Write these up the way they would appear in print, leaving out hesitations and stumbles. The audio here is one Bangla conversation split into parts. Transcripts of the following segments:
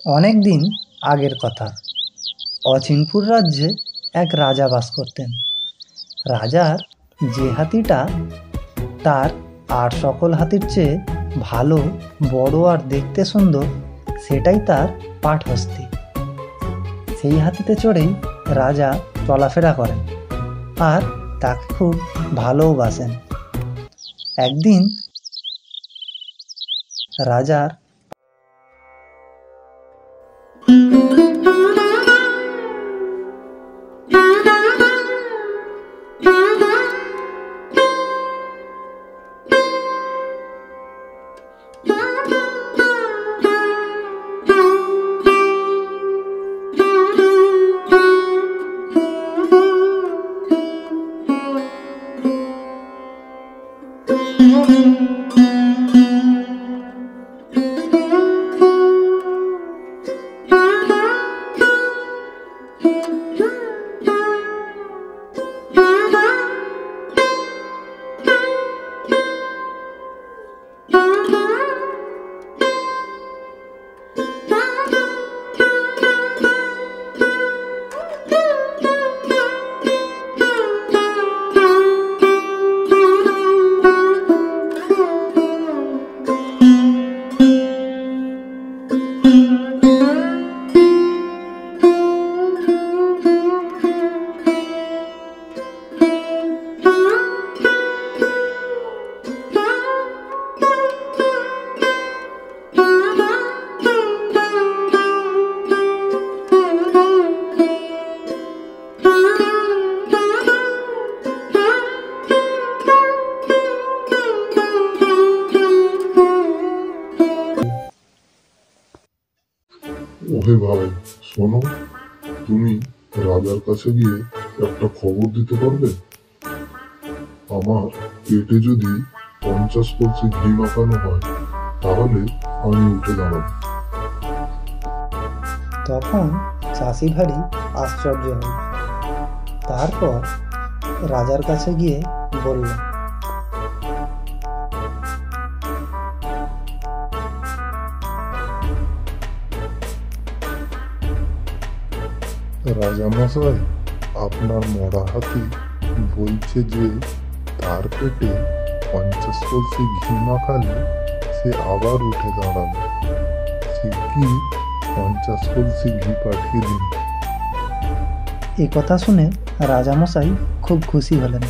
অনেক দিন আগের কথা। অচিনপুর রাজ্যে এক রাজা বাস করতেন। রাজার যে হাতিটা তার আর সকল হাতির চেয়ে ভালো, বড় আর দেখতে সুন্দর, সেটাই তার পাটহস্তী। সেই হাতিতে চড়েই রাজা চলাফেরা করেন আর তাকে খুব ভালোবাসেন। একদিন রাজার ওহে ভাই, শোনো, তুমি রাজার কাছে গিয়ে একটা খবর দিতে পারবে? আমার পেটে যদি 50 কলসি ঘি মাখানো হয়, তাহলে আমি উঠে দাঁড়াবো। তখন চাষি ভারী আশ্চর্য হল। তারপর রাজার কাছে গিয়ে বলল, রাজামশাই, আপনার মরা হাতি বলছে যে তার পেটে 50 কলসি ঘি মাখালে সে আবার উঠে দাঁড়াবে। সে কি 50 কলসি ঘি পাঠিয়ে দিন। এ কথা শুনে রাজামশাই খুব খুশি হলেন।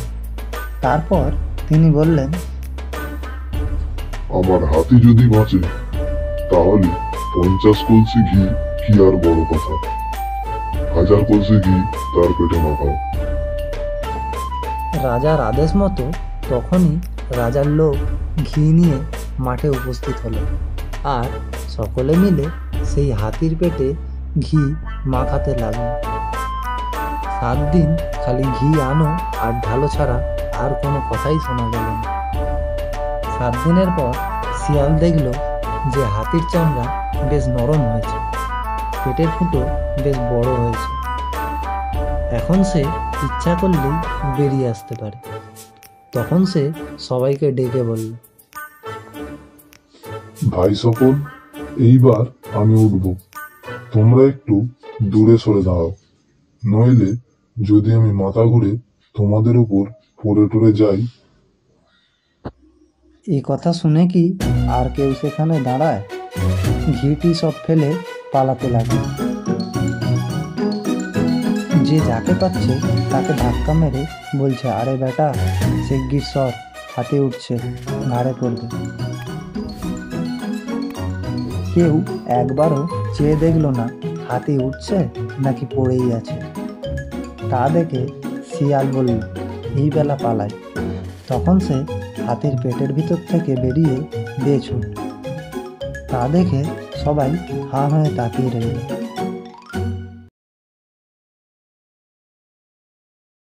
তারপর তিনি বললেন, আমার হাতি যদি বাঁচে, তাহলে 50 কলসি ঘি কি আর বড় কথা। 1000 কলসি ঘি তার পেটে মাখাও। রাজার আদেশ মতো তখনই রাজার লোক ঘি নিয়ে মাঠে উপস্থিত হলো আর সকলে মিলে সেই হাতির পেটে ঘি মাখাতে লাগলো। 7 দিন খালি ঘি আনো আর ঢালো ছাড়া আর কোনো কথাই শোনা গেল না। 7 দিনের পর শিয়াল দেখল যে হাতির চামড়া বেশ নরম হয়েছে, পেটের ফুটো বেশ বড় হয়েছে। এখন সে ইচ্ছা করলেই বেরিয়ে আসতে পারে। তখন সে সবাইকে ডেকে বলল, ভাই সকল, এইবার আমি উঠব। তোমরা একটু দূরে সরে দাঁড়াও, নইলে যদি আমি মাথা ঘুরে তোমাদের উপর পড়ে টরে যাই। এই কথা শুনে কি আর কেউ সেখানে দাঁড়ায়? ঘিটি সব ফেলে পালাতে লাগলো। যে যাকে পাচ্ছে তাকে ধাক্কা মেরে বলছে, আরে বেটা, শিগগির সর, হাতে উঠছে, ঘাড়ে পড়বে। কেউ একবারও চেয়ে দেখলো না হাতি উঠছে নাকি পড়েই আছে। তা দেখে শিয়াল বলল, এই বেলা পালায়। তখন সে হাতির পেটের ভিতর থেকে বেরিয়ে দিয়ে ছুট। তা দেখে সবাই হাঁ হয়ে তাকিয়ে রইল।